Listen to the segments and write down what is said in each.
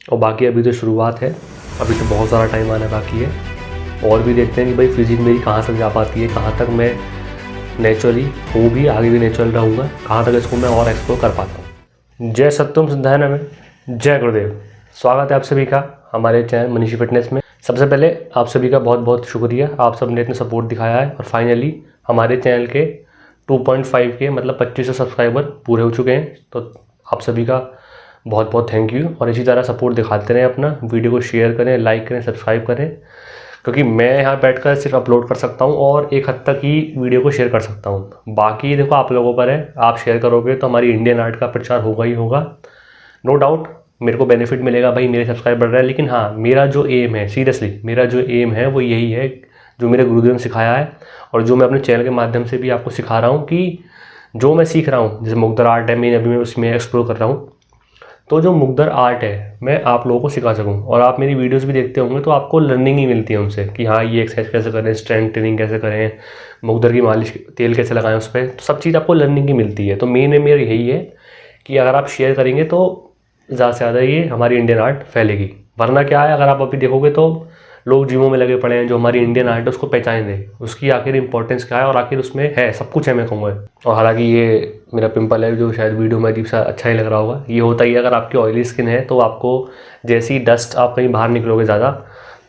और बाकी अभी तो शुरुआत है, अभी तो बहुत सारा टाइम आना बाकी है। और भी देखते हैं कि भाई फिज़िक मेरी कहाँ तक जा पाती है, कहाँ तक मैं नेचुरली हूँ भी, आगे भी नेचुरल रहूँगा, कहाँ तक इसको मैं और एक्सप्लोर कर पाता हूँ। जय सत्यम सिद्धाय नमः, जय गुरुदेव। स्वागत है आप सभी का हमारे चैनल मनीषी फिटनेस में। सबसे पहले आप सभी का बहुत बहुत शुक्रिया, आप सब ने इतना सपोर्ट दिखाया है और फाइनली हमारे चैनल के 2.5 के मतलब 2500 सब्सक्राइबर पूरे हो चुके हैं। तो आप सभी का बहुत बहुत थैंक यू और इसी तरह सपोर्ट दिखाते रहें, अपना वीडियो को शेयर करें, लाइक करें, सब्सक्राइब करें, क्योंकि मैं यहाँ बैठकर सिर्फ अपलोड कर सकता हूँ और एक हद तक ही वीडियो को शेयर कर सकता हूँ। बाकी देखो आप लोगों पर है, आप शेयर करोगे तो हमारी इंडियन आर्ट का प्रचार होगा ही होगा, नो डाउट। मेरे को बेनिफिट मिलेगा, भाई मेरे सब्सक्राइब बढ़ रहा है। लेकिन हाँ, मेरा जो एम है, सीरियसली मेरा जो एम है वो यही है, जो मेरे गुरुदेव ने सिखाया है और जो मैं अपने चैनल के माध्यम से भी आपको सिखा रहा हूँ कि जो मैं सीख रहा हूँ, जैसे मुग्दर आर्ट है, मैं उसमें एक्सप्लोर कर रहा हूँ, तो जो मुग्दर आर्ट है मैं आप लोगों को सिखा सकूँ। और आप मेरी वीडियोस भी देखते होंगे तो आपको लर्निंग ही मिलती है उनसे कि हाँ ये एक्सरसाइज कैसे करें, स्ट्रेंथ ट्रेनिंग कैसे करें, मुग्दर की मालिश तेल कैसे लगाएं उस पर, तो सब चीज़ आपको लर्निंग की मिलती है। तो मेन एम मेरा यही है कि अगर आप शेयर करेंगे तो ज़्यादा से ज़्यादा ये हमारी इंडियन आर्ट फैलेगी। वरना क्या है, अगर आप अभी देखोगे तो लोग जिमों में लगे पड़े हैं, जो हमारी इंडियन आर्ट है उसको पहचान दें, उसकी आखिर इंपॉर्टेंस क्या है और आखिर उसमें है सब कुछ है मैं कहूँगा। और हालांकि ये मेरा पिंपल है जो शायद वीडियो में अजीब सा अच्छा ही लग रहा होगा, ये होता ही है। अगर आपकी ऑयली स्किन है तो आपको जैसी डस्ट, आप कहीं बाहर निकलोगे ज़्यादा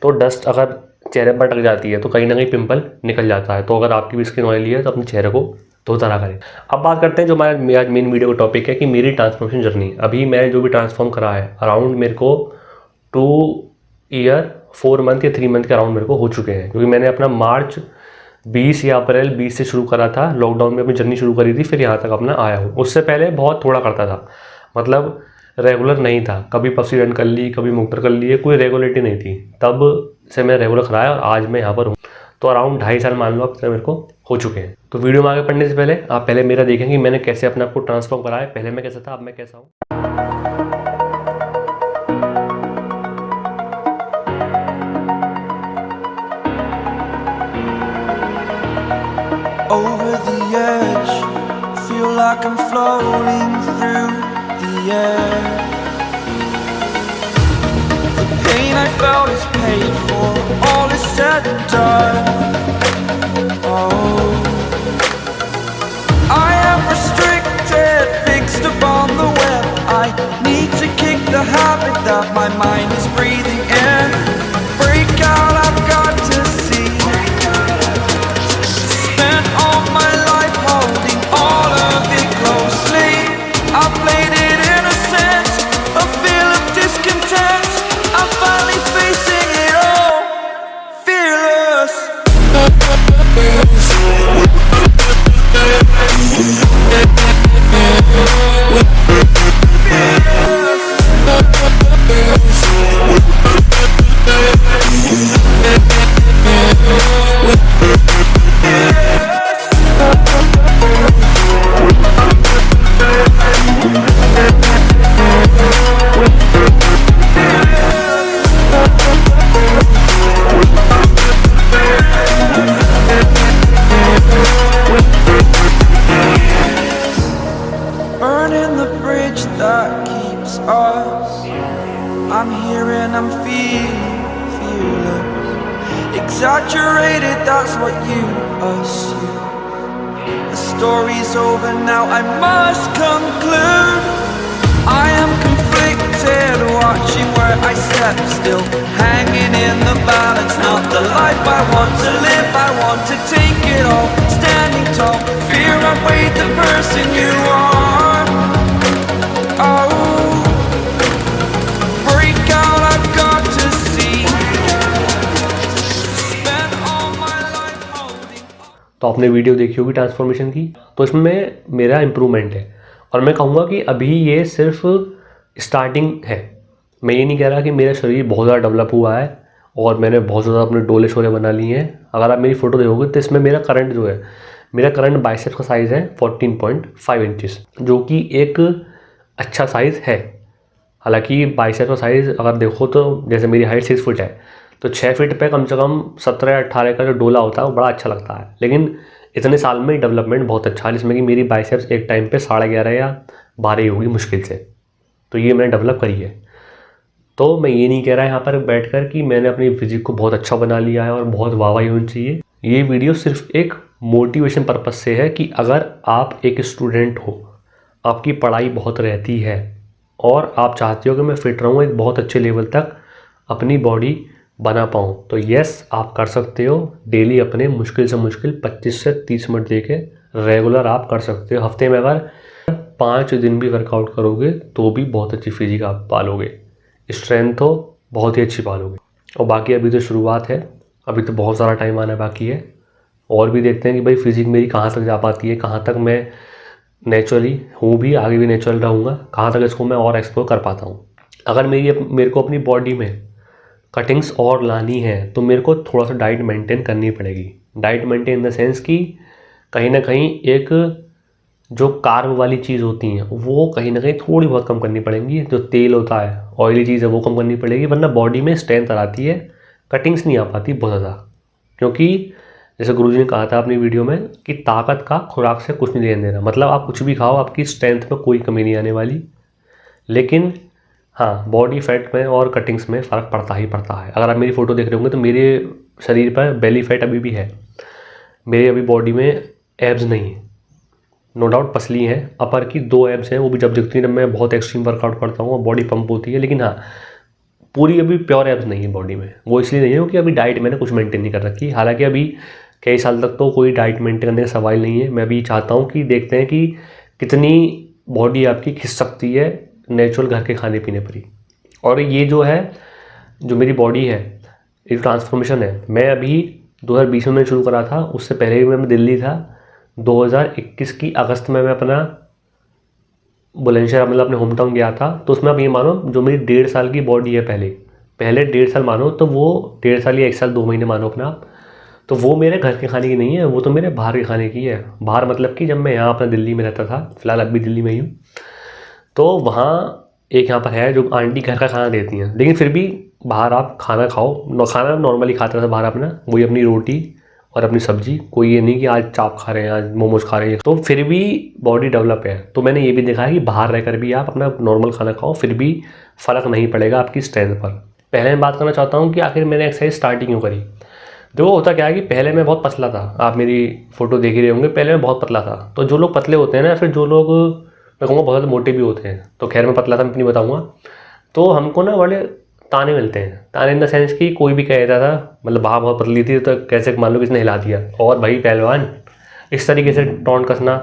तो डस्ट अगर चेहरे पर अटक जाती है तो कहीं ना कहीं पिंपल निकल जाता है। तो अगर आपकी भी स्किन ऑयली है तो अपने चेहरे को धोता रहा करें। अब बात करते हैं जो हमारा मेन वीडियो का टॉपिक है कि मेरी ट्रांसफॉर्मेशन जर्नी। अभी मैंने जो भी ट्रांसफॉर्म करा है अराउंड मेरे को 2 ईयर 4 मंथ या 3 मंथ के अराउंड मेरे को हो चुके हैं, क्योंकि मैंने अपना मार्च 20 या अप्रैल 20 से शुरू करा था, लॉकडाउन में अपनी जर्नी शुरू करी थी, फिर यहाँ तक अपना आया हूँ। उससे पहले बहुत थोड़ा करता था, मतलब रेगुलर नहीं था, कभी पफसी रन कर ली, कभी मुक्तर कर लिए, कोई रेगुलरिटी नहीं थी। तब से मैं रेगुलर कराया और आज मैं यहाँ पर हूँ। तो अराउंड 2.5 साल मान लो अब तक मेरे को हो चुके हैं। तो वीडियो में आगे पढ़ने से पहले आप पहले मेरा देखेंगे मैंने कैसे अपने आप को ट्रांसफॉर्म करा है। पहले मैं कैसा था, अब मैं कैसा हूँ। Over the edge, feel like I'm floating through the air. The pain I felt is paid for, all is said and done. Oh, I am restricted, fixed upon the web. I need to kick the habit that my mind is breathing in. Break out, I've got to see. I'm here and I'm feeling fearless. Exaggerated, that's what you assume. The story's over now, I must conclude. I am conflicted, watching where I step still, hanging in the balance. Not the life I want to live, I want to take it all. Standing tall, fear outweighed the person you are. Oh, तो आपने video देखी होगी transformation की, तो इसमें मेरा improvement है और मैं कहूँगा कि अभी ये सिर्फ स्टार्टिंग है। मैं ये नहीं कह रहा कि मेरा शरीर बहुत ज़्यादा डेवलप हुआ है और मैंने बहुत ज़्यादा अपने डोले शोले बना लिए हैं। अगर आप मेरी फ़ोटो देखोगे तो इसमें मेरा करंट जो है, मेरा करंट बाइसेप्स का साइज़ है 14.5 इंचज़, जो कि एक अच्छा साइज़ है। हालांकि बाइसेप्स का साइज़ अगर देखो तो जैसे मेरी हाइट 6 फुट है तो 6 फीट पे कम से कम 17 या 18 का जो डोला होता है वो बड़ा अच्छा लगता है। लेकिन इतने साल में डेवलपमेंट बहुत अच्छा है, जिसमें कि मेरी बाइसेप्स एक टाइम पे 11.5 या 12 ही होगी मुश्किल से। तो ये मैंने डेवलप करी है। तो मैं ये नहीं कह रहा यहाँ पर बैठकर कि मैंने अपनी फिजिक को बहुत अच्छा बना लिया है और बहुत वाहवाही होनी चाहिए। ये वीडियो सिर्फ एक मोटिवेशन पर्पस से है कि अगर आप एक स्टूडेंट हो, आपकी पढ़ाई बहुत रहती है और आप चाहते हो कि मैं फिट रहूँ एक बहुत अच्छे लेवल तक अपनी बॉडी बना पाऊँ, तो यस आप कर सकते हो। डेली अपने मुश्किल से मुश्किल 25 से 30 मिनट देके रेगुलर आप कर सकते हो। हफ्ते में अगर 5 दिन भी वर्कआउट करोगे तो भी बहुत अच्छी फिजिक आप पालोगे, स्ट्रेंथ तो बहुत ही अच्छी पालोगे। और बाकी अभी तो शुरुआत है, अभी तो बहुत सारा टाइम आना बाकी है। और भी देखते हैं कि भाई फिजिक मेरी कहाँ तक जा पाती है, कहाँ तक मैं नेचुरली हूँ भी, आगे भी नेचुरल रहूँगा, कहाँ तक इसको मैं और एक्सप्लोर कर पाता हूँ। अगर मेरे को अपनी बॉडी में कटिंग्स और लानी है तो मेरे को थोड़ा सा डाइट मेंटेन करनी पड़ेगी। Diet maintain in the sense कि कहीं ना कहीं एक जो कार्ब वाली चीज़ होती हैं वो कहीं ना कहीं थोड़ी बहुत कम करनी पड़ेंगी। जो तेल होता है, ऑयली चीज़ है, वो कम करनी पड़ेगी, वरना बॉडी में स्ट्रेंथ आती है, कटिंग्स नहीं आ पाती बहुत ज़्यादा। क्योंकि जैसे गुरुजी ने कहा था अपनी वीडियो में कि ताकत का खुराक से कुछ नहीं लेना देना। मतलब आप कुछ भी खाओ, आपकी स्ट्रेंथ में कोई कमी नहीं आने वाली, लेकिन हाँ बॉडी फैट में और कटिंग्स में फ़र्क पड़ता ही पड़ता है। अगर आप मेरी फ़ोटो देख रहे होंगे तो मेरे शरीर पर बेली फैट अभी भी है, मेरे अभी बॉडी में एब्स नहीं है, नो डाउट पसली हैं। अपर की 2 एब्स हैं, वो भी जब दिखती हैं जब मैं बहुत एक्सट्रीम वर्कआउट करता हूँ और बॉडी पंप होती है। लेकिन हाँ पूरी अभी प्योर एब्स नहीं है बॉडी में। वो इसलिए नहीं है क्योंकि अभी डाइट मैंने कुछ मेंटेन नहीं कर रखी। हालांकि अभी कई साल तक तो कोई डाइट मेंटेन करने का सवाल नहीं है। मैं अभी चाहता हूँ कि देखते हैं कि कितनी बॉडी आपकी खिंच सकती है नेचुरल घर के खाने पीने पर ही। और ये जो है, जो मेरी बॉडी है, ये ट्रांसफॉर्मेशन है, मैं अभी 2020 में शुरू करा था, उससे पहले भी मैं दिल्ली था। 2021 की अगस्त में मैं अपना बुलंदशहर मतलब अपने होम टाउन गया था। तो उसमें आप ये मानो जो मेरी 1.5 साल की बॉडी है, पहले 1.5 साल मानो, तो वो 1.5 साल या 1 साल 2 महीने मानो अपना आप, तो वो मेरे घर के खाने की नहीं है, वो तो मेरे बाहर के खाने की है। बाहर मतलब कि जब मैं यहाँ अपना दिल्ली में रहता था, फिलहाल अब भी दिल्ली में ही हूँ, तो वहाँ एक यहाँ पर है जो आंटी घर का खाना देती हैं, लेकिन फिर भी बाहर आप खाना खाओ, खाना नॉर्मली खाता था बाहर अपना, वही अपनी रोटी और अपनी सब्जी, कोई ये नहीं कि आज चाप खा रहे हैं, आज मोमोज खा रहे हैं, तो फिर भी बॉडी डेवलप है। तो मैंने ये भी देखा है कि बाहर रहकर भी आप अपना नॉर्मल खाना खाओ, फिर भी फ़र्क नहीं पड़ेगा आपकी स्ट्रेंथ पर। पहले मैं बात करना चाहता हूँ कि आखिर मैंने एक्सरसाइज स्टार्टिंग क्यों करी। देखो होता क्या है कि पहले मैं बहुत पतला था, आप मेरी फ़ोटो देख ही रहे होंगे, पहले मैं बहुत पतला था। तो जो लोग पतले होते हैं ना, फिर जो लोग मैं कहूँगा बहुत मोटे भी होते हैं, तो खैर मैं पतला था, मैं नहीं बताऊँगा, तो हमको ना बड़े ताने मिलते हैं। ताने इन द सेंस कि कोई भी कह देता था, मतलब बाहर बहुत पतली थी तो कैसे मान लो किसने हिला दिया, और भाई पहलवान, इस तरीके से टोंट कसना,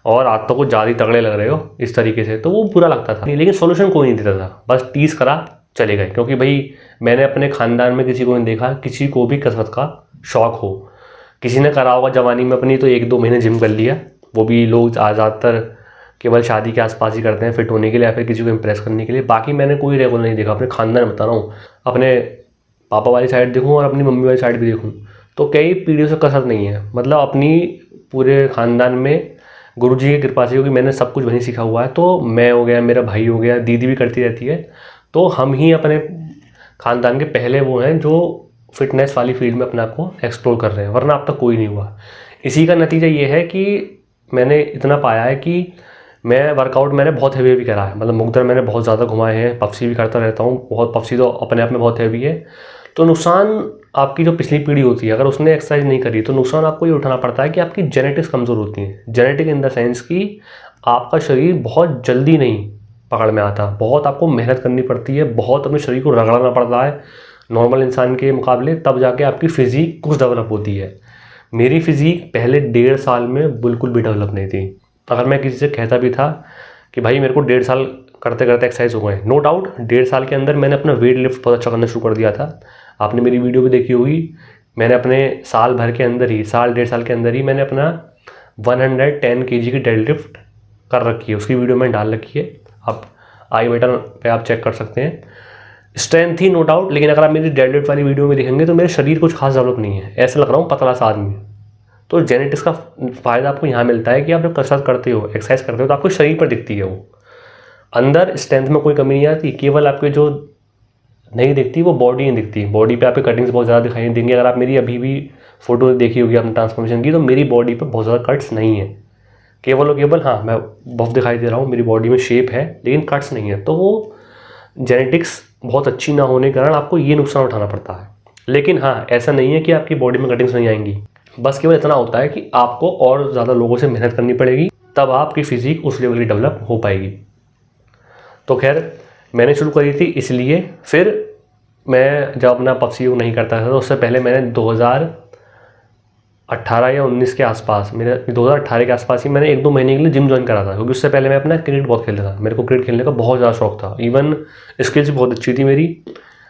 और आज तो कुछ ज़्यादा ही तगड़े लग रहे हो, इस तरीके से, तो वो बुरा लगता था। लेकिन सोल्यूशन कोई नहीं देता था, बस टीज़ करा चले गए। क्योंकि भाई मैंने अपने ख़ानदान में किसी को नहीं देखा किसी को भी कसरत का शौक़ हो। किसी ने करा होगा जवानी में अपनी तो 1-2 महीने जिम कर लिया, वो भी लोग ज़्यादातर केवल शादी के आसपास ही करते हैं फिट होने के लिए या फिर किसी को इम्प्रेस करने के लिए। बाकी मैंने कोई रेगुलर नहीं देखा। अपने खानदान में बता रहा हूँ, अपने पापा वाली साइड देखूँ और अपनी मम्मी वाली साइड भी देखूँ तो कई पीढ़ियों से कसरत नहीं है। मतलब अपनी पूरे ख़ानदान में गुरुजी की कृपा से, क्योंकि मैंने सब कुछ वहीं सीखा हुआ है, तो मैं हो गया, मेरा भाई हो गया, दीदी भी करती रहती है, तो हम ही अपने ख़ानदान के पहले वो हैं जो फिटनेस वाली फील्ड में अपने आप को एक्सप्लोर कर रहे हैं, वरना अब तक कोई नहीं हुआ। इसी का नतीजा ये है कि मैंने इतना पाया है कि मैं वर्कआउट मैंने बहुत हैवी भी करा है। मतलब मुकदर मैंने बहुत ज़्यादा घुमाए हैं, पफसी भी करता रहता हूँ, बहुत पफसी तो अपने आप में बहुत हैवी है। तो नुकसान आपकी जो पिछली पीढ़ी होती है, अगर उसने एक्सरसाइज नहीं करी तो नुकसान आपको ये उठाना पड़ता है कि आपकी जेनेटिक्स कमज़ोर होती हैं। जेनेटिक इन द सेंस कि आपका शरीर बहुत जल्दी नहीं पकड़ में आता, बहुत आपको मेहनत करनी पड़ती है, बहुत अपने शरीर को रगड़ना पड़ता है नॉर्मल इंसान के मुकाबले, तब जाके आपकी फ़िज़ीक कुछ डेवलप होती है। मेरी फ़िज़ीक पहले 1.5 साल में बिल्कुल भी डेवलप नहीं थी। अगर मैं किसी से कहता भी था कि भाई मेरे को 1.5 साल करते करते एक्सरसाइज हो गए, नो डाउट 1.5 साल के अंदर मैंने अपना वेट लिफ्ट बहुत अच्छा करना शुरू कर दिया था। आपने मेरी वीडियो भी देखी होगी, मैंने अपने साल भर के अंदर ही, साल 1.5 साल के अंदर ही मैंने अपना 110 kg की डेड लिफ्ट कर रखी है, उसकी वीडियो मैंने डाल रखी है, आप आई बटन पे आप चेक कर सकते हैं। स्ट्रेंथ थी नो डाउट, लेकिन अगर आप मेरी डेड लिफ्ट वाली वीडियो में देखेंगे तो मेरे शरीर कुछ खास डेवलप नहीं है, ऐसा लग रहा हूँ पतला सा आदमी। तो जेनेटिक्स का फ़ायदा आपको यहाँ मिलता है कि आप जब कसरत करते हो, एक्सरसाइज करते हो, तो आपको शरीर पर दिखती है, वो अंदर स्ट्रेंथ में कोई कमी नहीं आती, केवल आपके जो नहीं दिखती वो बॉडी नहीं दिखती। बॉडी पे आपके कटिंग्स बहुत ज़्यादा दिखाई देंगे। अगर आप मेरी अभी भी फ़ोटो देखी होगी आपने ट्रांसफॉर्मेशन की, तो मेरी बॉडी पे बहुत ज़्यादा कट्स नहीं है, केवल और केवल हाँ मैं बफ दिखाई दे रहा हूँ, मेरी बॉडी में शेप है लेकिन कट्स नहीं है। तो वो जेनेटिक्स बहुत अच्छी ना होने के कारण आपको ये नुकसान उठाना पड़ता है। लेकिन हाँ, ऐसा नहीं है कि आपकी बॉडी में कटिंग्स नहीं आएंगी, बस केवल इतना होता है कि आपको और ज़्यादा लोगों से मेहनत करनी पड़ेगी, तब आपकी फिजिक उस लेवल की डेवलप हो पाएगी। तो खैर मैंने शुरू करी थी इसलिए। फिर मैं जब अपना पबजी योग नहीं करता था तो उससे पहले मैंने 2018 या 19 के आसपास, मेरे 2018 के आसपास ही मैंने 1-2 महीने के लिए जिम ज्वाइन करा था, क्योंकि उससे पहले मैं अपना क्रिकेट बहुत खेलता था। मेरे को क्रिकेट खेलने का बहुत ज़्यादा शौक था, इवन स्किल्स भी बहुत अच्छी थी मेरी।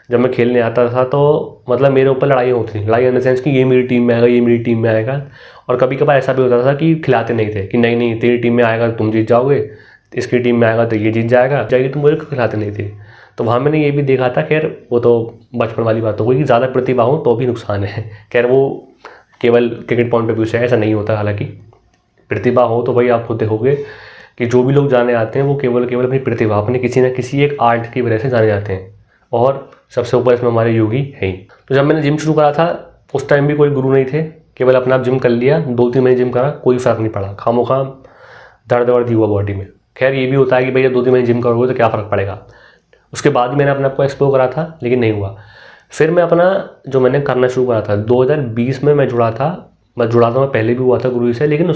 जब मैं खेलने आता था तो मतलब मेरे ऊपर लड़ाई होती थी, लड़ाई इन द सेंस कि ये मेरी टीम में आएगा, ये मेरी टीम में आएगा। और कभी कभार ऐसा भी होता था कि खिलाते नहीं थे, कि नहीं नहीं तेरी टीम में आएगा तो तुम जीत जाओगे, इसकी टीम में आएगा तो ये जीत जाएगा तो मुझे खिलाते नहीं थे। तो वहाँ मैंने ये भी देखा था, खैर वो तो बचपन वाली बात हो गई कि ज़्यादा प्रतिभा हो तो भी नुकसान है। खैर वो केवल क्रिकेट पॉइंट ऑफ व्यू से ऐसा नहीं होता, हालांकि प्रतिभा हो तो भाई आप खुद देखोगे कि जो भी लोग जाने आते हैं वो केवल अपनी प्रतिभा, अपने किसी न किसी एक आर्ट की वजह से जाने जाते हैं, और सबसे ऊपर इसमें हमारे योगी है ही। तो जब मैंने जिम शुरू करा था उस टाइम भी कोई गुरु नहीं थे, केवल अपना आप जिम कर लिया, 2-3 महीने जिम करा, कोई फ़र्क नहीं पड़ा, खामोखा दर्द वर्द हुआ बॉडी में। खैर ये भी होता है कि भैया 2-3 महीने जिम करोगे तो क्या फ़र्क पड़ेगा। उसके बाद मैंने अपने आप को एक्सप्लोर करा था, लेकिन नहीं हुआ। फिर मैं अपना जो मैंने करना शुरू करा था 2020 में मैं जुड़ा था मैं पहले भी हुआ था गुरु जी से, लेकिन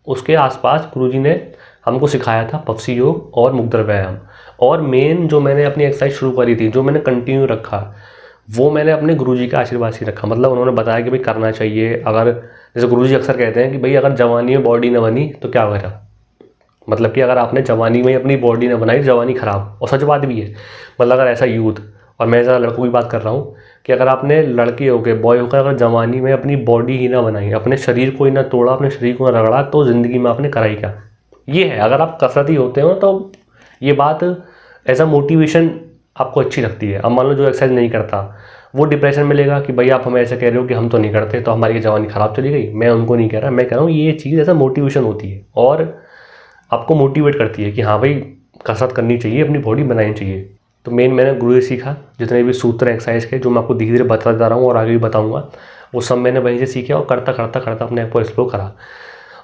उसके आसपास गुरु जी ने हमको सिखाया था पबजी योग और मुद्रा व्यायाम। और मेन जो मैंने अपनी एक्सरसाइज शुरू करी थी, जो मैंने कंटिन्यू रखा, वो मैंने अपने गुरुजी का आशीर्वाद से रखा। मतलब उन्होंने बताया कि भाई करना चाहिए। अगर जैसे गुरुजी अक्सर कहते हैं कि भाई अगर जवानी में बॉडी ना बनी तो क्या करा, मतलब कि अगर आपने जवानी में अपनी बॉडी ना बनाई, जवानी खराब। और सच बात भी है, मतलब अगर ऐसा यूथ, और मैं ज़्यादा लड़कों की बात कर रहा हूँ, कि अगर आपने लड़के होकर बॉय होकर अगर जवानी में अपनी बॉडी ही ना बनाई, अपने शरीर को ही ना तोड़ा, अपने शरीर को ना रगड़ा, तो ज़िंदगी में आपने करा ही क्या। ये है, अगर आप कसरती होते हो तो ये बात एज अ मोटिवेशन आपको अच्छी लगती है। अब मान लो जो एक्सरसाइज नहीं करता वो डिप्रेशन में लेगा कि भाई आप हमें ऐसे कह रहे हो कि हम तो नहीं करते तो हमारी जवानी ख़राब चली गई। मैं उनको नहीं कह रहा, मैं कह रहा हूँ ये चीज़ ऐसा मोटिवेशन होती है और आपको मोटिवेट करती है कि हाँ भाई कसरत करनी चाहिए, अपनी बॉडी बनानी चाहिए। तो मैंने गुरु से सीखा, जितने भी सूत्र एक्सरसाइज के जो मैं आपको धीरे धीरे बताता जा रहा हूँ और आगे भी बताऊँगा, वो सब मैंने वहीं से सीखे और करता अपने आप को एक्सप्लोर करा।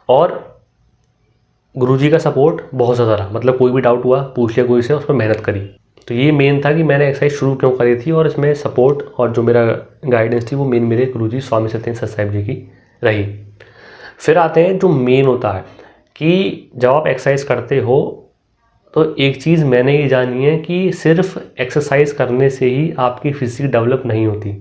और गुरुजी का सपोर्ट बहुत ज़्यादा रहा, मतलब कोई भी डाउट हुआ पूछ लिया गुरु से, उस पर मेहनत करी। तो ये मेन था कि मैंने एक्सरसाइज शुरू क्यों करी थी, और इसमें सपोर्ट और जो मेरा गाइडेंस थी वो मेन मेरे गुरुजी स्वामी सत्येंद्र सत साहिब जी की रही। फिर आते हैं जो मेन होता है कि जब आप एक्सरसाइज करते हो तो एक चीज़ मैंने ये जानी है कि सिर्फ एक्सरसाइज करने से ही आपकी फिजिक डेवलप नहीं होती।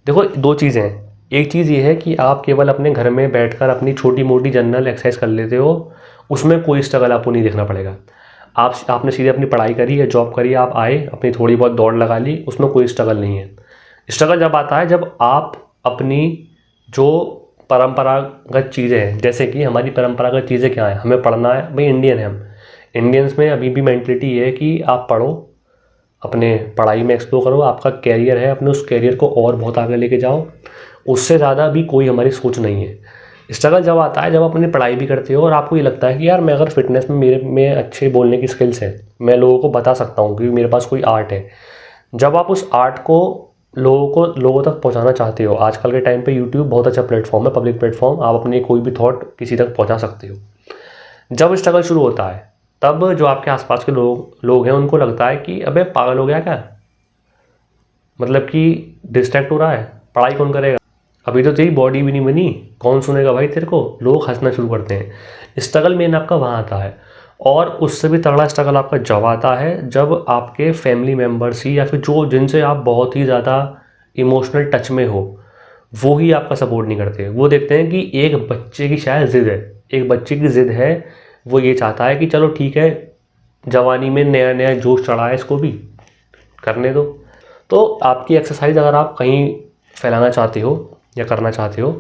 देखो दो चीज़ें हैं, एक चीज़ ये है कि आप केवल अपने घर में बैठकर अपनी छोटी मोटी जनरल एक्सरसाइज कर लेते हो, उसमें कोई स्ट्रगल आपको नहीं देखना पड़ेगा। आपने सीधे अपनी पढ़ाई करी या जॉब करी, आप आए अपनी थोड़ी बहुत दौड़ लगा ली, उसमें कोई स्ट्रगल नहीं है। स्ट्रगल जब आता है जब आप अपनी जो परंपरागत चीज़ें हैं, जैसे कि हमारी परंपरागत चीज़ें क्या हैं, हमें पढ़ना है, भाई इंडियन है हम, इंडियंस में अभी भी मैंटलिटी है कि आप पढ़ो, अपने पढ़ाई में एक्सप्लोर करो, आपका कैरियर है, अपने उस कैरियर को और बहुत आगे लेके जाओ, उससे ज़्यादा भी कोई हमारी सोच नहीं है। स्ट्रगल जब आता है जब अपनी पढ़ाई भी करते हो और आपको ये लगता है कि यार मैं अगर फिटनेस में मेरे में अच्छे बोलने की स्किल्स है, मैं लोगों को बता सकता हूँ कि मेरे पास कोई आर्ट है। जब आप उस आर्ट को लोगों तक पहुँचाना चाहते हो, आजकल के टाइम पे यूट्यूब बहुत अच्छा प्लेटफॉर्म है, पब्लिक प्लेटफॉर्म, आप अपने कोई भी थॉट किसी तक पहुँचा सकते हो। जब स्ट्रगल शुरू होता है तब जो आपके आसपास के लोग हैं उनको लगता है कि अबे पागल हो गया क्या, मतलब कि डिस्ट्रैक्ट हो रहा है, पढ़ाई कौन करेगा, अभी तो तेरी बॉडी भी नहीं बनी, कौन सुनेगा भाई तेरे को। लोग हंसना शुरू करते हैं। स्ट्रगल मेन आपका वहाँ आता है। और उससे भी तगड़ा स्ट्रगल आपका जब आता है जब आपके फैमिली मेम्बर्स ही या फिर जो जिनसे आप बहुत ही ज़्यादा इमोशनल टच में हो, वो ही आपका सपोर्ट नहीं करते। वो देखते हैं कि एक बच्चे की शायद ज़िद है, एक बच्चे की ज़िद है, वो ये चाहता है कि चलो ठीक है जवानी में नया नया जोश चढ़ा है, इसको भी करने दो। तो आपकी एक्सरसाइज अगर आप कहीं फैलाना चाहते हो या करना चाहते हो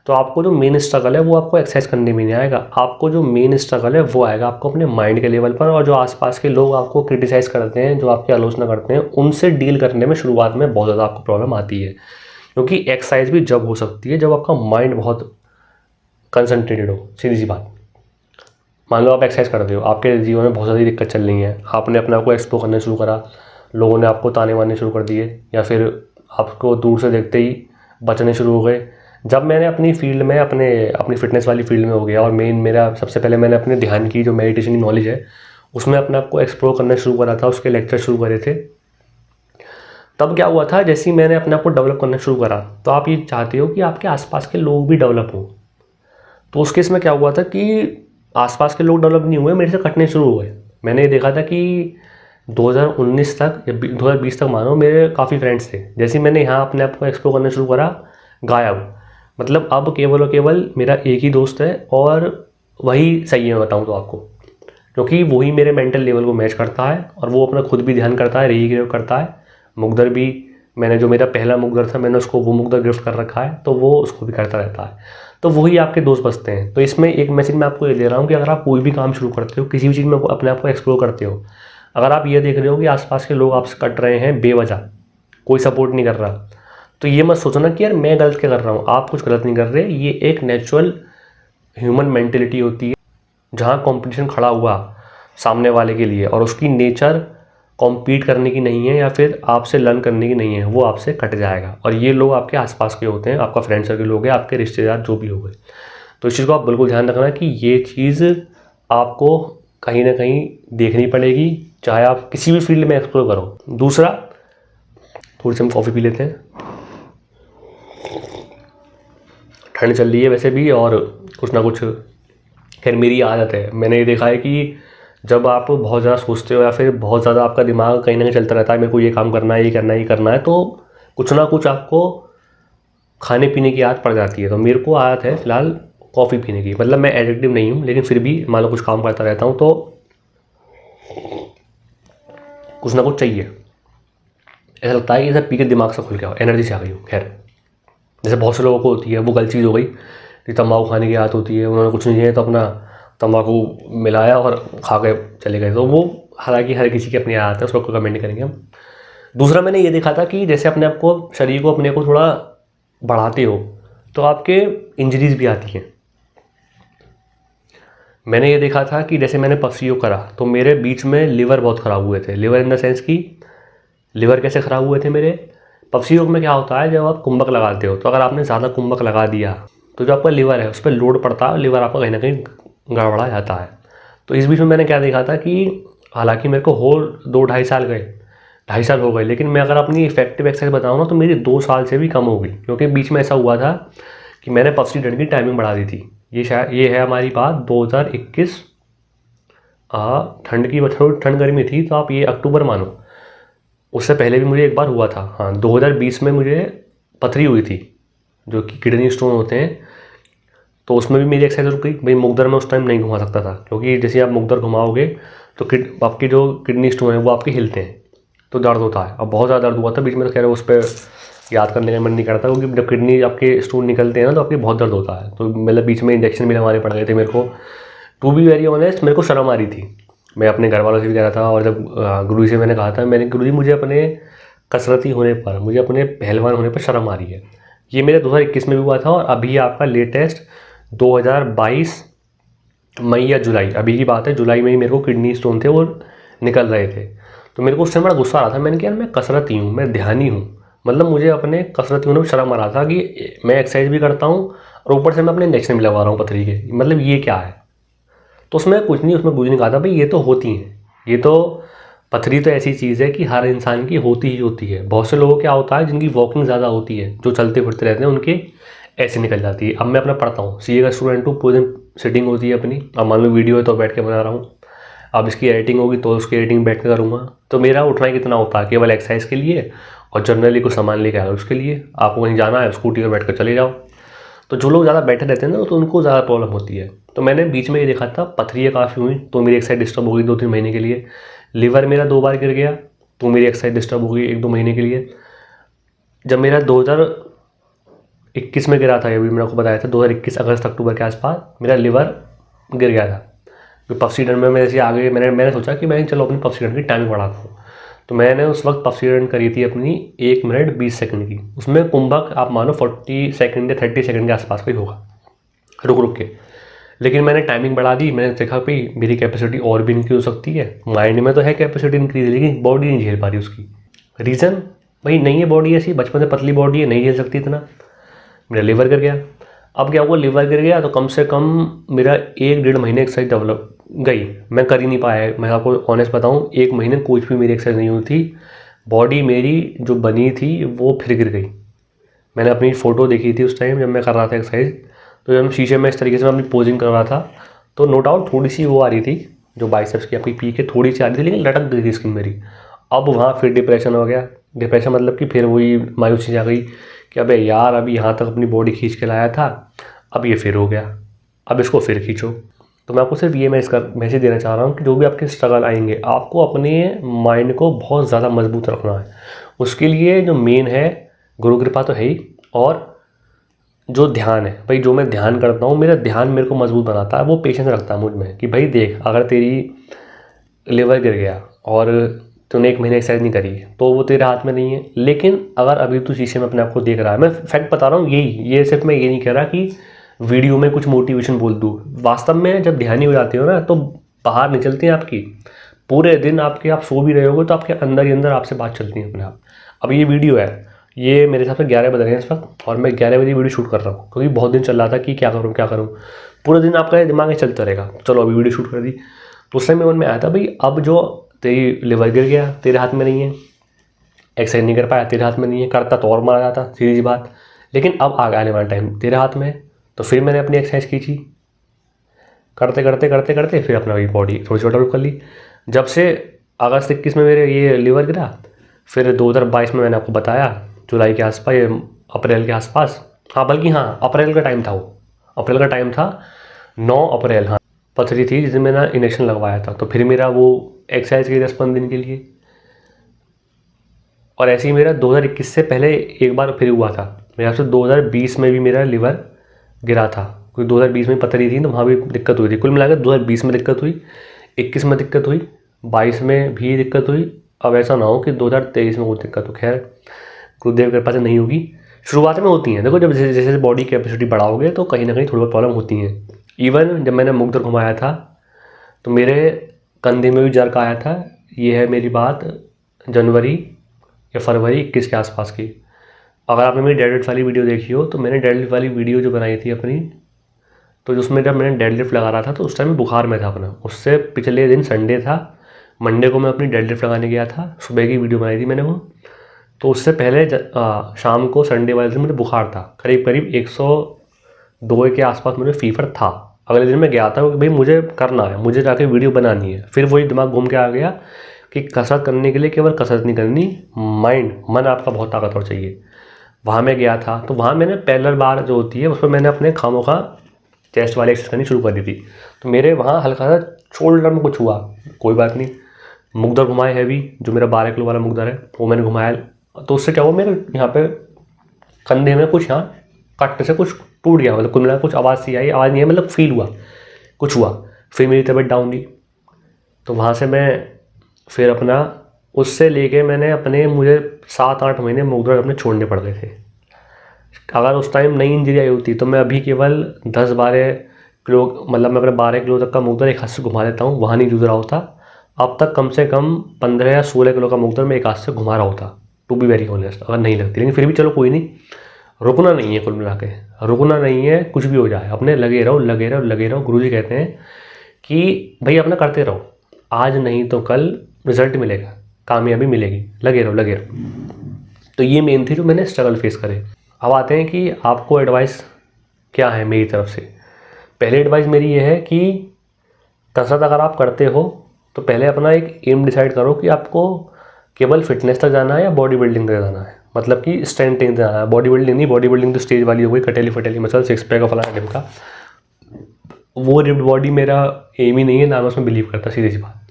तो आपको जो मेन स्ट्रगल है वो आपको एक्सरसाइज करने में नहीं आएगा। आपको जो मेन स्ट्रगल है वो आएगा आपको अपने माइंड के लेवल पर, और जो आसपास के लोग आपको क्रिटिसाइज़ करते हैं, जो आपकी आलोचना करते हैं, उनसे डील करने में शुरुआत में बहुत ज़्यादा आपको प्रॉब्लम आती है। क्योंकि एक्सरसाइज भी जब हो सकती है जब आपका माइंड बहुत कंसंट्रेटेड हो। सीधी सी बात, मान लो आप एक्सरसाइज करते हो, आपके जीवन में बहुत ज़्यादा दिक्कत चल रही है, आपने अपने आप को एक्सप्लोर करना शुरू करा, लोगों ने आपको ताने मारने शुरू कर दिए या फिर आपको दूर से देखते ही बचने शुरू हो गए। जब मैंने अपनी फील्ड में अपनी फिटनेस वाली फील्ड में हो गया, और मेरा सबसे पहले मैंने अपने ध्यान की जो मेडिटेशन की नॉलेज है उसमें अपने आप को एक्सप्लोर करना शुरू करा था, उसके लेक्चर शुरू करे थे। तब क्या हुआ था, जैसे ही मैंने अपने आप को डेवलप करना शुरू करा, तो आप ये चाहते हो कि आपके आसपास के लोग भी डेवलप हों। तो उस केस में क्या हुआ था कि आसपास के लोग डेवलप नहीं हुए, मेरे से कटने शुरू हुए। मैंने ये देखा था कि 2019 तक या 2020 तक मानो मेरे काफ़ी फ्रेंड्स थे। जैसे ही मैंने यहाँ अपने आप को एक्सप्लोर करना शुरू करा, गायब। मतलब अब केवल और केवल मेरा एक ही दोस्त है और वही सही है, मैं बताऊँ तो आपको, क्योंकि वही मेरे मेंटल लेवल को मैच करता है और वो अपना खुद भी ध्यान करता है, रीग्रेव करता है। मुकदर भी, मैंने जो मेरा पहला मुकदर था मैंने उसको वो मुकदर गिफ्ट कर रखा है, तो वो उसको भी करता रहता है। तो वही आपके दोस्त बचते हैं। तो इसमें एक मैसेज मैं आपको ये दे रहा हूँ कि अगर आप कोई भी काम शुरू करते हो, किसी भी चीज़ में अपने आप को एक्सप्लोर करते हो, अगर आप ये देख रहे हो कि आसपास के लोग आपसे कट रहे हैं बेवजह, कोई सपोर्ट नहीं कर रहा, तो ये मत सोचना कि यार मैं गलत क्या कर रहा हूँ। आप कुछ गलत नहीं कर रहे। ये एक नेचुरल ह्यूमन मेंटेलिटी होती है, जहाँ कंपटीशन खड़ा हुआ सामने वाले के लिए और उसकी नेचर कॉम्पीट करने की नहीं है या फिर आपसे लर्न करने की नहीं है, वो आपसे कट जाएगा। और ये लोग आपके आसपास के होते हैं, आपका फ्रेंड सर्कल हो गया, आपके रिश्तेदार जो भी हो गए। तो इस चीज़ को आप बिल्कुल ध्यान रखना कि ये चीज़ आपको कहीं ना कहीं देखनी पड़ेगी, चाहे आप किसी भी फील्ड में एक्सप्लोर करो। दूसरा, थोड़ी सी हम कॉफ़ी पी लेते हैं, ठंड चल रही है वैसे भी, और कुछ ना कुछ, खैर मेरी आदत है। मैंने ये देखा है कि जब आप बहुत ज़्यादा सोचते हो या फिर बहुत ज़्यादा आपका दिमाग कहीं ना कहीं चलता रहता है, मेरे को ये काम करना है, ये करना है, ये करना है, तो कुछ ना कुछ आपको खाने पीने की आदत पड़ जाती है। तो मेरे को आदत है फ़िलहाल कॉफ़ी पीने की। मतलब मैं एडिक्टिव नहीं हूँ, लेकिन फिर भी मान लो कुछ काम करता रहता हूँ तो कुछ ना कुछ चाहिए। ऐसा लगता है कि सब पी के दिमाग से खुल गया हो, एनर्जी से आ गई हो। खैर, जैसे बहुत से लोगों को होती है, वो गलत चीज़ हो गई कि तम्बाकू खाने की आदत होती है, उन्होंने कुछ नहीं किया तो अपना तम्बाकू मिलाया और खा के चले गए। तो वो हालांकि हर किसी की अपनी आदत है, उस पर कोई कमेंट नहीं करेंगे हम। दूसरा, मैंने ये देखा था कि जैसे अपने आप को, शरीर को अपने को थोड़ा बढ़ाते हो तो आपके इंजरीज भी आती हैं। मैंने ये देखा था कि जैसे मैंने पफसी योग करा तो मेरे बीच में लिवर बहुत ख़राब हुए थे। लिवर इन द सेंस कि लिवर कैसे ख़राब हुए थे मेरे, पफसी योग में क्या होता है, जब आप कुंभक लगाते हो तो अगर आपने ज़्यादा कुंभक लगा दिया तो जो आपका लिवर है उस पर लोड पड़ता है, लिवर आपका कहीं ना कहीं गड़बड़ा जाता है। तो इस बीच में मैंने क्या देखा था कि हालांकि मेरे को होल 2-2.5 साल गए, 2.5 साल हो गए, लेकिन मैं अगर अपनी इफेक्टिव एक्सरसाइज बताऊँ ना तो मेरी 2 साल से भी कम हो गई। क्योंकि बीच में ऐसा हुआ था कि मैंने पफसी रन की टाइमिंग बढ़ा दी थी। ये है हमारी बात 2021, ठंड की, थोड़ी ठंड गर्मी थी, तो आप ये अक्टूबर मानो। उससे पहले भी मुझे एक बार हुआ था, हाँ 2020 में मुझे पथरी हुई थी, जो कि किडनी स्टोन होते हैं। तो उसमें भी मेरी एक्सरसाइज रुक गई। भाई मुकदर में उस टाइम नहीं घुमा सकता था, क्योंकि जैसे आप मुकदर घुमाओगे तो आपकी जो किडनी स्टोन है वो आपके हिलते हैं, तो दर्द होता है। अब बहुत ज़्यादा दर्द हुआ था बीच में, तो खैर उस पर याद करने का मन नहीं करता, क्योंकि जब किडनी आपके स्टोन निकलते हैं ना तो आपके बहुत दर्द होता है। तो मतलब बीच में इंजेक्शन भी लगवाने पड़ गए थे मेरे को। टू बी वेरी ऑनेस्ट, मेरे को शर्म आ रही थी। मैं अपने घर वालों से भी कह रहा था, और जब गुरु से मैंने कहा था, गुरु जी मुझे अपने कसरती होने पर, मुझे अपने पहलवान होने पर शर्म आ रही है। ये मेरे 2021 में भी हुआ था, और अभी आपका लेटेस्ट 2022 मई या जुलाई, अभी की बात है, जुलाई में ही मेरे को किडनी स्टोन थे वो निकल रहे थे। तो मेरे को उस टाइम बड़ा गुस्सा आ रहा था। मैंने कहा मैं कसरती हूँ, मैं ध्यानी हूँ, मतलब मुझे अपने कसरती होने पर शर्म आ रहा था कि मैं एक्सरसाइज भी करता हूँ और ऊपर से मैं अपने इंजेक्शन भी लगवा रहा हूँ पथरी के, मतलब ये क्या है। तो उसमें कुछ नहीं, उसमें कुछ नहीं कहा था भाई, ये तो होती हैं, ये तो पथरी तो ऐसी चीज़ है कि हर इंसान की होती ही होती है। बहुत से लोगों क्या होता है, जिनकी वॉकिंग ज़्यादा होती है, जो चलते फिरते रहते हैं, उनके ऐसे निकल जाती है। अब मैं अपना पढ़ता हूँ, सीए का स्टूडेंट हूँ, पूरे दिन सिटिंग होती है अपनी। अब मान लो वीडियो है तो बैठ के बना रहा हूँ, अब इसकी एडिटिंग होगी तो उसकी एडिटिंग बैठ के करूँगा। तो मेरा उठना कितना होता है, केवल एक्सरसाइज के लिए और जनरली कुछ सामान लेके आया उसके लिए। आपको कहीं जाना है, स्कूटी पर बैठ कर चले जाओ। तो जो लोग ज़्यादा बैठे रहते हैं ना, तो उनको ज़्यादा प्रॉब्लम होती है। तो मैंने बीच में ये देखा था, पथरियाँ काफ़ी हुई तो मेरी एक्सरसाइज डिस्टर्ब हो गई 2-3 महीने के लिए। लीवर मेरा 2 बार गिर गया तो मेरी एक्सरसाइज डिस्टर्ब हो गई 1-2 महीने के लिए। जब मेरा 2021 में गिरा था, ये भी मैंने आपको बताया था, 2021 अगस्त अक्टूबर के आसपास मेरा लिवर गिर गया था। तो पफसी रन में जैसे आगे मैंने सोचा कि मैं चलो अपनी पफसी रन की टाइमिंग बढ़ाता हूँ। तो मैंने उस वक्त पफसी रन करी थी अपनी 1 मिनट 20 सेकंड की। उसमें कुंभक आप मानो 40 सेकंड या 30 सेकंड के आसपास का ही होगा, रुक के। लेकिन मैंने टाइमिंग बढ़ा दी। मैंने देखा भाई मेरी कैपेसिटी और भी इंक्रीज हो सकती है। माइंड में तो है कैपेसिटी इंक्रीज, लेकिन बॉडी नहीं झेल पा रही उसकी। रीज़न भाई नहीं है, बॉडी ऐसी बचपन से पतली बॉडी है, नहीं झेल सकती इतना। मेरा लिवर गिर गया। अब क्या हुआ, लिवर गिर गया तो कम से कम मेरा 1-1.5 महीने एक्सरसाइज डेवलप गई, मैं कर ही नहीं पाया। मैं आपको ऑनेस्ट बताऊं, 1 महीने कुछ भी मेरी एक्सरसाइज नहीं हुई थी। बॉडी मेरी जो बनी थी वो फिर गिर गई। मैंने अपनी फ़ोटो देखी थी उस टाइम जब मैं कर रहा था एक्सरसाइज, तो जब मैं शीशे में इस तरीके से मैं अपनी पोजिंग कर रहा था तो नो डाउट थोड़ी सी वो आ रही थी, जो बाइसेप्स की आपकी पीक है थोड़ी सी आ रही थी, लेकिन लटक गई थी स्किन मेरी। अब वहाँ फिर डिप्रेशन हो गया। डिप्रेशन मतलब कि फिर वही मायूसी आ गई कि अबे यार, अभी यहाँ तक अपनी बॉडी खींच के लाया था, अब ये फिर हो गया, अब इसको फिर खींचो। तो मैं आपको सिर्फ ये मैसेज देना चाह रहा हूँ कि जो भी आपके स्ट्रगल आएंगे, आपको अपने माइंड को बहुत ज़्यादा मजबूत रखना है। उसके लिए जो मेन है, गुरु कृपा तो है ही, और जो ध्यान है भाई, जो मैं ध्यान करता हूँ, मेरा ध्यान मेरे को मजबूत बनाता है, वो पेशेंस रखता है मुझ में कि भाई देख, अगर तेरी लिवर गिर गया और तूने 1 महीने एक्सरसाइज नहीं करी तो वो तेरे हाथ में नहीं है। लेकिन अगर अभी तू शीशे में अपने आप को देख रहा है, मैं फैक्ट बता रहा हूँ यही, ये सिर्फ मैं ये नहीं कह रहा कि वीडियो में कुछ मोटिवेशन बोल दूँ। वास्तव में जब ध्यानी हो जाती हो ना, तो बाहर निकलती हैं आपकी, पूरे दिन आपके, आप सो भी रहे होगे तो आपके अंदर ही अंदर आपसे बात चलती है अपने आप। अब ये वीडियो है, ये मेरे हिसाब से 11 बज रहे हैं इस वक्त, और मैं 11 बजे वीडियो शूट कर रहा हूँ, क्योंकि बहुत दिन चल रहा था कि क्या करूँ क्या करूँ। पूरे दिन आपका दिमाग में चलता रहेगा, चलो अभी वीडियो शूट कर दी। तो उस टाइम मेरे मन में आया था, भाई अब जो तेरी लिवर गिर गया तेरे हाथ में नहीं है, एक्सरसाइज नहीं कर पाया तेरे हाथ में नहीं है, करता तो और मारा जाता, सीधी सी बात। लेकिन अब आने वाला टाइम तेरे हाथ में है, तो फिर मैंने अपनी एक्सरसाइज की थी, करते करते करते करते फिर अपना वही बॉडी थोड़ी सी डेवलप कर ली। जब से अगस्त 21 में मेरे ये लिवर गिरा, फिर 2022 में मैंने आपको बताया जुलाई के आसपास, ये अप्रैल के आसपास, हाँ बल्कि हाँ अप्रैल का टाइम था, वो अप्रैल का टाइम था, 9 अप्रैल, हाँ पथरी थी जिसमें मैंने इंजेक्शन लगवाया था। तो फिर मेरा वो एक्सरसाइज की 10-15 दिन के लिए, और ऐसे ही मेरा 2021 से पहले एक बार फिर हुआ था। मेरे ख्याल से 2020 में भी मेरा लिवर गिरा था, क्योंकि 2020 में पथरी थी तो वहाँ भी दिक्कत हुई थी। कुल मिलाकर 2020 में दिक्कत हुई, 21 में दिक्कत हुई, 22 में भी दिक्कत हुई। अब ऐसा ना हो कि 2023 में कोई दिक्कत हो। खैर गुरुदेव कृपा से नहीं होगी। शुरुआत में होती हैं, देखो जब जैसे जैसे बॉडी कैपेसिटी बढ़ाओगे तो कहीं ना कहीं थोड़ी बहुत प्रॉब्लम होती हैं। इवन जब मैंने मुख दर घुमाया था तो मेरे कंधे में भी जर्क आया था। ये है मेरी बात जनवरी या फरवरी 21 के आसपास की। अगर आपने मेरी डेडलिफ्ट वाली वीडियो देखी हो, तो मैंने डेडलिफ्ट वाली वीडियो जो बनाई थी अपनी, तो उसमें जब मैंने डेडलिफ्ट लगा रहा था तो उस टाइम बुखार में था अपना। उससे पिछले दिन संडे था, मंडे को मैं अपनी डेडलिफ्ट लगाने गया था, सुबह की वीडियो बनाई थी मैंने वो। तो उससे पहले शाम को संडे वाले दिन मुझे बुखार था, करीब करीब 102 के आसपास मुझे फीवर था। अगले दिन मैं गया था कि भाई मुझे करना है, मुझे जाके वीडियो बनानी है। फिर वही दिमाग घूम के आ गया कि कसरत करने के लिए केवल कसरत नहीं करनी, मन आपका बहुत ताकतवर चाहिए। वहाँ मैं गया था, तो वहाँ मैंने पैरेलल बार जो होती है उस पर मैंने अपने खामों का चेस्ट वाली एक्सरसाइज करनी शुरू कर दी थी। तो मेरे वहाँ हल्का सा शोल्डर में कुछ हुआ, कोई बात नहीं। मुगदर घुमाए हैवी, जो मेरा 12 किलो वाला मुगदर है वो मैंने घुमाया, तो उससे क्या हुआ, मेरे यहाँ पे कंधे में कुछ, यहाँ कट से कुछ टूट गया, मतलब कुल मिला कुछ आवाज़ सी आई, आवाज़ नहीं है मतलब फील हुआ, कुछ हुआ। फिर मेरी तबीयत डाउन हुई, तो वहाँ से मैं फिर अपना उससे लेके मैंने अपने, मुझे 7-8 महीने मुगदर अपने छोड़ने पड़ गए थे। अगर उस टाइम नई इंजरी आई होती तो मैं अभी केवल 10-12 किलो, मतलब मैं अपने 12 किलो तक का मुगदर एक हाथ से घुमा देता हूँ, वहाँ नहीं जूझ रहा होता। अब तक कम से कम 15 या 16 किलो का मुगदर मैं एक हाथ से घुमा रहा होता, टू बी वेरी ऑनेस्ट, अगर नहीं लगती। लेकिन फिर भी चलो कोई नहीं, रुकना नहीं है, कुल मिला के रुकना नहीं है, कुछ भी हो जाए अपने लगे रहो लगे रहो लगे रहो। गुरुजी कहते हैं कि भाई अपना करते रहो, आज नहीं तो कल रिजल्ट मिलेगा, कामयाबी मिलेगी, लगे रहो लगे रहो। तो ये मेन थी जो मैंने स्ट्रगल फेस करे। अब आते हैं कि आपको एडवाइस क्या है मेरी तरफ से। पहली एडवाइस मेरी ये है कि कसरत अगर आप करते हो तो पहले अपना एक एम डिसाइड करो कि आपको केवल फिटनेस तक जाना है या बॉडी बिल्डिंग तक जाना है, मतलब कि स्ट्रेंथ तक जाना है। बॉडी बिल्डिंग नहीं, बॉडी बिल्डिंग तो स्टेज वाली हो गई, कटेली फटेली मसल, 6 पैक का फलाना ढिमका, वो रिप्ड बॉडी मेरा एम ही नहीं है, ना मैं उसमें बिलीव करता, सीधी सी बात।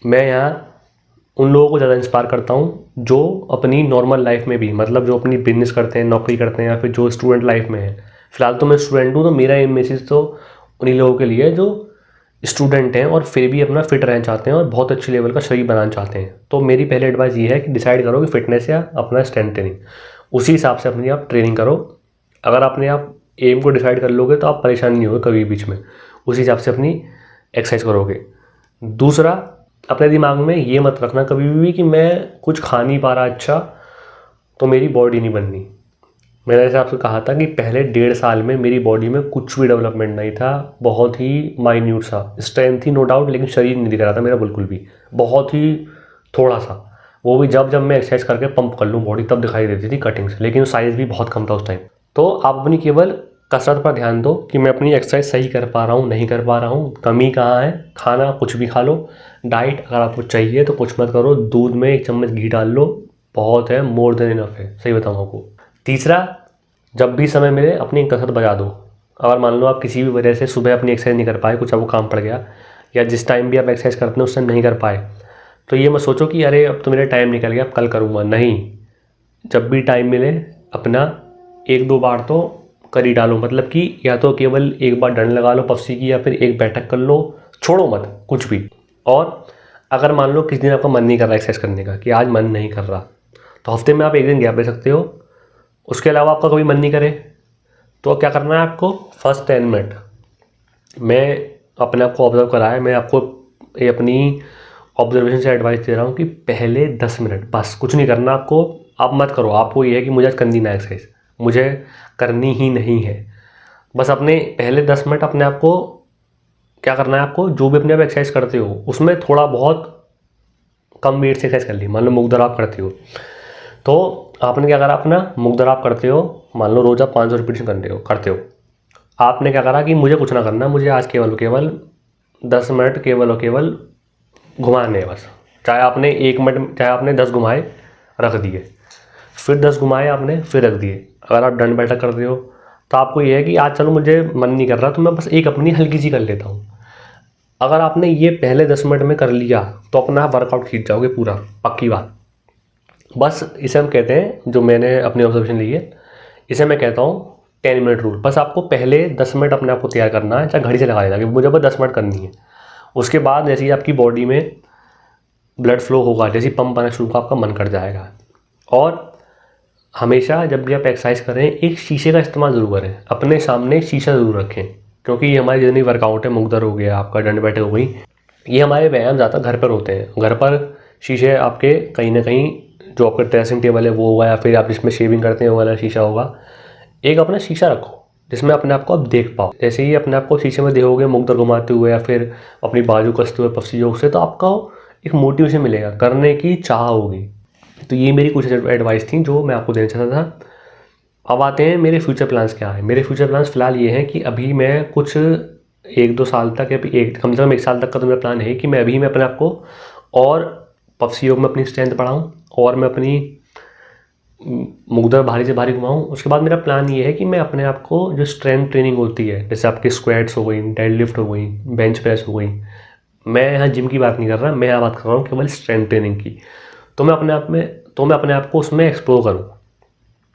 मैं यहाँ उन लोगों को ज़्यादा इंस्पायर करता हूँ जो अपनी नॉर्मल लाइफ में भी, मतलब जो अपनी बिजनेस करते हैं, नौकरी करते हैं, या फिर जो स्टूडेंट लाइफ में है। फिलहाल तो मैं स्टूडेंट हूँ, तो मेरा एम मैसेज तो उन्हीं लोगों के लिए जो स्टूडेंट हैं और फिर भी अपना फिट रहना चाहते हैं और बहुत अच्छे लेवल का शरीर बनाना चाहते हैं। तो मेरी पहली एडवाइस ये है कि डिसाइड करो कि फिटनेस या अपना स्ट्रेंथ ट्रेनिंग, उसी हिसाब से अपनी आप ट्रेनिंग करो। अगर आपने आप एम को डिसाइड कर लोगे तो आप परेशान नहीं होगे कभी बीच में, उसी हिसाब से अपनी एक्सरसाइज करोगे। दूसरा, अपने दिमाग में ये मत रखना कभी भी कि मैं कुछ खा नहीं पा रहा अच्छा तो मेरी बॉडी नहीं बननी। मैंने जैसे आपसे कहा था कि पहले 1.5 साल में मेरी बॉडी में कुछ भी डेवलपमेंट नहीं था, बहुत ही माइन्यूट सा। स्ट्रेंथ थी नो डाउट, लेकिन शरीर नहीं दिख रहा था मेरा बिल्कुल भी, बहुत ही थोड़ा सा। वो भी जब मैं एक्सरसाइज करके पंप कर लूँ बॉडी तब दिखाई देती थी कटिंग से, लेकिन साइज़ भी बहुत कम था उस टाइम। तो आप अपनी केवल कसरत पर ध्यान दो कि मैं अपनी एक्सरसाइज सही कर पा रहा हूँ, नहीं कर पा रहा हूँ, कमी कहाँ है। खाना कुछ भी खा लो, डाइट अगर आपको चाहिए तो कुछ मत करो, दूध में 1 चम्मच घी डाल लो, बहुत है, मोर देन इनफ है, सही बताऊँ आपको। तीसरा, जब भी समय मिले अपनी कसरत बजा दो। अगर मान लो आप किसी भी वजह से सुबह अपनी एक्सरसाइज नहीं कर पाए, कुछ आपको काम पड़ गया, या जिस टाइम भी आप एक्सरसाइज करते हैं उस टाइम नहीं कर पाए, तो ये मत सोचो कि अरे अब तो मेरा टाइम निकल गया अब कल करूँगा। नहीं, जब भी टाइम मिले अपना 1-2 बार तो कर ही डालो। मतलब कि या तो केवल 1 बार डंड लगा लो पफसी की, या फिर 1 बैठक कर लो, छोड़ो मत कुछ भी। और अगर मान लो किस दिन आपका मन नहीं कर रहा एक्सरसाइज करने का, कि आज मन नहीं कर रहा, तो हफ्ते में आप 1 दिन गैप ले सकते हो। उसके अलावा आपका कभी मन नहीं करे तो क्या करना है आपको, फर्स्ट 10 मिनट मैं अपने आप को ऑब्जर्व करा है, मैं आपको ये अपनी ऑब्जर्वेशन से एडवाइस दे रहा हूँ कि पहले 10 मिनट बस कुछ नहीं करना आपको। आप मत करो, आपको ये है कि मुझे आज करनी ना एक्सरसाइज, मुझे करनी ही नहीं है। बस अपने पहले 10 मिनट अपने आप को क्या करना है, आपको जो भी अपने आप एक्सरसाइज करते हो उसमें थोड़ा बहुत कम वेट से एक्सरसाइज कर ली। मान लो मुग्दर आप करते हो, तो आपने क्या करा, अपना मुग्दर आप करते हो, मान लो रोज़ आप 500 रिपीटेशन करते हो। आपने क्या करा कि मुझे कुछ ना करना, मुझे आज केवल 10 मिनट केवल और केवल घुमाने हैं बस। चाहे आपने 1 मिनट, चाहे आपने 10 घुमाए रख दिए, फिर 10 घुमाए आपने फिर रख दिए। अगर आप दंड बैठक कर रहे हो तो आपको ये है कि आज चलो मुझे मन नहीं कर रहा तो मैं बस एक अपनी हल्की सी कर लेता हूँ। अगर आपने ये पहले 10 मिनट में कर लिया तो अपना वर्कआउट खींच जाओगे पूरा, पक्की बात। बस इसे हम कहते हैं, जो मैंने अपनी ऑब्जर्वेशन ली है, इसे मैं कहता हूँ 10 मिनट रूल। बस आपको पहले 10 मिनट अपने आप को तैयार करना है, चाहे घड़ी से लगा लेना कि मुझे बस 10 मिनट करनी है। उसके बाद जैसे ही आपकी बॉडी में ब्लड फ्लो होगा, जैसे पंप आना शुरू होगा, आपका मन कर जाएगा। और हमेशा जब भी आप एक्सरसाइज करें एक शीशे का इस्तेमाल ज़रूर करें, अपने सामने शीशा ज़रूर रखें, क्योंकि ये हमारी जितनी वर्कआउट है, मुग्दर हो गया आपका, दंड बैठक हो गई, ये हमारे व्यायाम ज़्यादा घर पर होते हैं। घर पर शीशे आपके कहीं ना कहीं, जो आपका ड्रेसिंग टेबल है वो होगा, या फिर आप जिसमें शेविंग करते हैं वो वाला शीशा होगा। एक अपना शीशा रखो जिसमें अपने आप को आप देख पाओ। जैसे ही अपने आप को शीशे में देखोगे मुग्दर घुमाते हुए या फिर अपनी बाजू कसते हुए पफसी योग से, तो आपका एक मोटिवेशन मिलेगा, करने की चाह होगी। तो ये मेरी कुछ एडवाइस थी जो मैं आपको देना चाहता था। अब आते हैं मेरे फ्यूचर प्लान्स क्या है। मेरे फ्यूचर प्लान्स फ़िलहाल ये हैं कि अभी मैं कुछ 1-2 साल तक, या कम से कम 1 साल तक का तो मेरा प्लान है कि मैं अपने आप को और पफसी योग में अपनी स्ट्रेंथ बढ़ाऊँ, और मैं अपनी मुग्दर भारी से भारी घुमाऊँ। उसके बाद मेरा प्लान ये है कि मैं अपने आप को, जो स्ट्रेंथ ट्रेनिंग होती है, जैसे आपकी स्क्वाट्स हो गई, डेडलिफ्ट हो गई, बेंच प्रेस हो गई, मैं यहाँ जिम की बात नहीं कर रहा, मैं यहाँ बात कर रहा हूँ केवल स्ट्रेंथ ट्रेनिंग की। तो मैं अपने आप को उसमें एक्सप्लोर करूँ,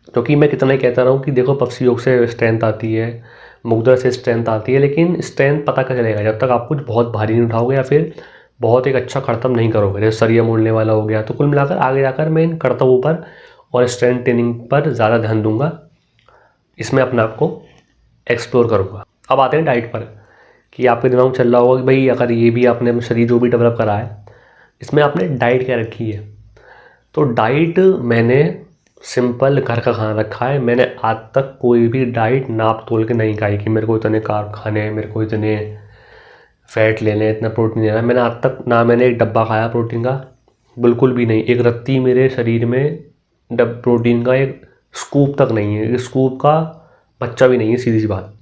क्योंकि मैं कितना ही कहता रहा हूँ कि देखो पफसी योग से स्ट्रेंथ आती है, मुग्दर से स्ट्रेंथ आती है, लेकिन स्ट्रेंथ पता क्या चलेगा जब तक आप कुछ बहुत भारी नहीं उठाओगे या फिर बहुत एक अच्छा करतब नहीं करोगे, जैसे सरिया मोड़ने वाला हो गया। तो कुल मिलाकर आगे जाकर मैं इन करतबों पर और स्ट्रेंथ ट्रेनिंग पर ज़्यादा ध्यान दूंगा, इसमें अपने आप को एक्सप्लोर करूँगा। अब आते हैं डाइट पर, कि आपके दिमाग में चल रहा होगा कि भाई अगर ये भी आपने अपना शरीर जो भी डेवलप करा है, इसमें आपने डाइट क्या रखी है। तो डाइट मैंने सिंपल घर का खाना रखा है। मैंने आज तक कोई भी डाइट नाप तोल के नहीं खाई कि मेरे को इतने कार्ब खाने हैं, मेरे को इतने फैट लेने, इतना प्रोटीन लेना है। मैंने आज तक ना मैंने एक डब्बा खाया प्रोटीन का, बिल्कुल भी नहीं। एक रत्ती मेरे शरीर में प्रोटीन का एक स्कूप तक नहीं है, एक स्कूप का बच्चा भी नहीं है, सीधी सी बात।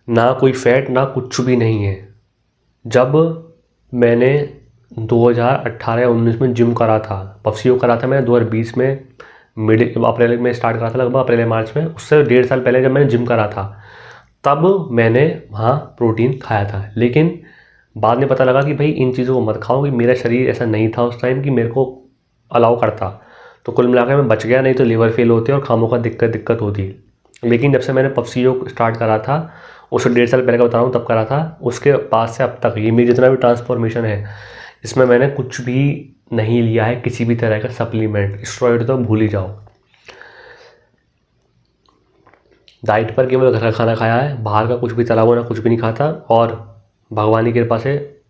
ना कोई फैट, ना कुछ भी नहीं है। जब मैंने 2018 या 19 में जिम करा था, पफसी योग करा था मैंने 2020 में अप्रैल में स्टार्ट करा था, लगभग अप्रैल या मार्च में। उससे 1.5 साल पहले जब मैंने जिम करा था, तब मैंने वहाँ प्रोटीन खाया था। लेकिन बाद में पता लगा कि भाई इन चीज़ों को मत खाओ, कि मेरा शरीर ऐसा नहीं था उस टाइम कि मेरे को अलाउ करता। तो कुल मिलाकर मैं बच गया, नहीं तो लीवर फेल होते और खामों का दिक्कत होती। लेकिन जब से मैंने पफसी योग स्टार्ट करा था, उससे 1.5 साल पहले का बता रहा हूँ, तब करा था, उसके बाद से अब तक ये मेरी जितना भी ट्रांसफॉर्मेशन है, इसमें मैंने कुछ भी नहीं लिया है, किसी भी तरह का सप्लीमेंट, स्टेरॉइड तो भूल ही जाओ। डाइट पर केवल घर का खाना खाया है, बाहर का कुछ भी तला हुआ ना कुछ भी नहीं खाता, और भगवान की कृपा से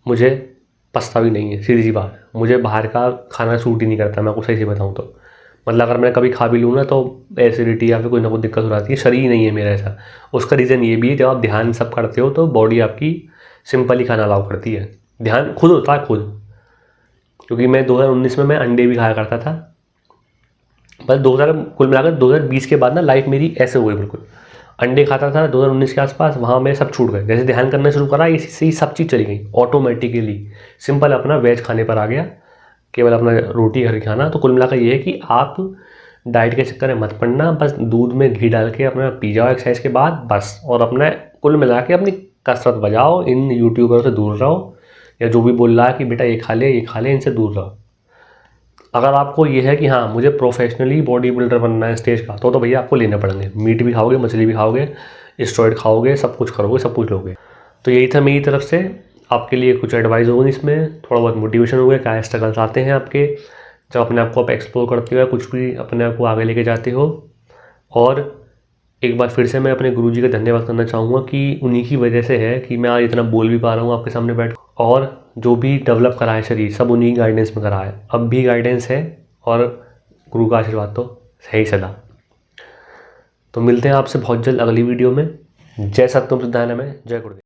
मुझे पछता भी नहीं है, सीधी सी बात। मुझे बाहर का खाना सूट ही नहीं करता, मैं आपको सही से बताऊँ तो। मतलब अगर मैं कभी खा भी लूँ ना तो एसिडिटी या फिर कोई ना कोई दिक्कत हो जाती है, शरीर नहीं है मेरा ऐसा। उसका रीज़न ये भी है, जब आप ध्यान सब करते हो तो बॉडी आपकी सिंपल ही खाना अलाउ करती है, ध्यान खुद होता है खुद। क्योंकि मैं 2019 में मैं अंडे भी खाया करता था, बस 2000 कुल मिलाकर 2020 के बाद ना लाइफ मेरी ऐसे हो गई बिल्कुल। अंडे खाता था 2019 के आसपास, वहाँ मेरे सब छूट गए। जैसे ध्यान करना शुरू करा, इसी से ही सब चीज़ चली गई ऑटोमेटिकली। सिंपल अपना वेज खाने पर आ गया, केवल अपना रोटी घर खाना। तो कुल मिलाकर ये है कि आप डाइट के चक्कर में मत पड़ना, बस दूध में घी डाल के अपना पी जाओ एक्सरसाइज के बाद बस। और अपना कुल मिला के अपनी कसरत बजाओ, इन यूट्यूबरों से दूर रहो, या जो भी बोल रहा है कि बेटा ये खा ले, इनसे दूर रहो। अगर आपको ये है कि हाँ मुझे प्रोफेशनली बॉडी बिल्डर बनना है स्टेज का, तो भैया आपको लेने पड़ेंगे। मीट भी खाओगे, मछली भी खाओगे, स्टेरॉइड खाओगे, सब कुछ करोगे, सब कुछ लोगे। तो यही था मेरी तरफ से आपके लिए कुछ एडवाइस होगी इसमें, थोड़ा बहुत मोटिवेशन हो गया। क्या स्ट्रगल्स आते हैं आपके जब अपने आप को आप एक्सप्लोर करते हो या कुछ भी अपने आप को आगे लेके जाते हो। और एक बार फिर से मैं अपने गुरुजी का धन्यवाद करना चाहूँगा कि उन्हीं की वजह से है कि मैं आज इतना बोल भी पा रहा हूँ आपके सामने बैठ। और जो भी डेवलप करा है शरीर, सब उन्हीं की गाइडेंस में करा है, अब भी गाइडेंस है, और गुरु का आशीर्वाद तो सही सदा। तो मिलते हैं आपसे बहुत जल्द अगली वीडियो में। जय सत्यम सिद्धांत में, जय गुरुदेव।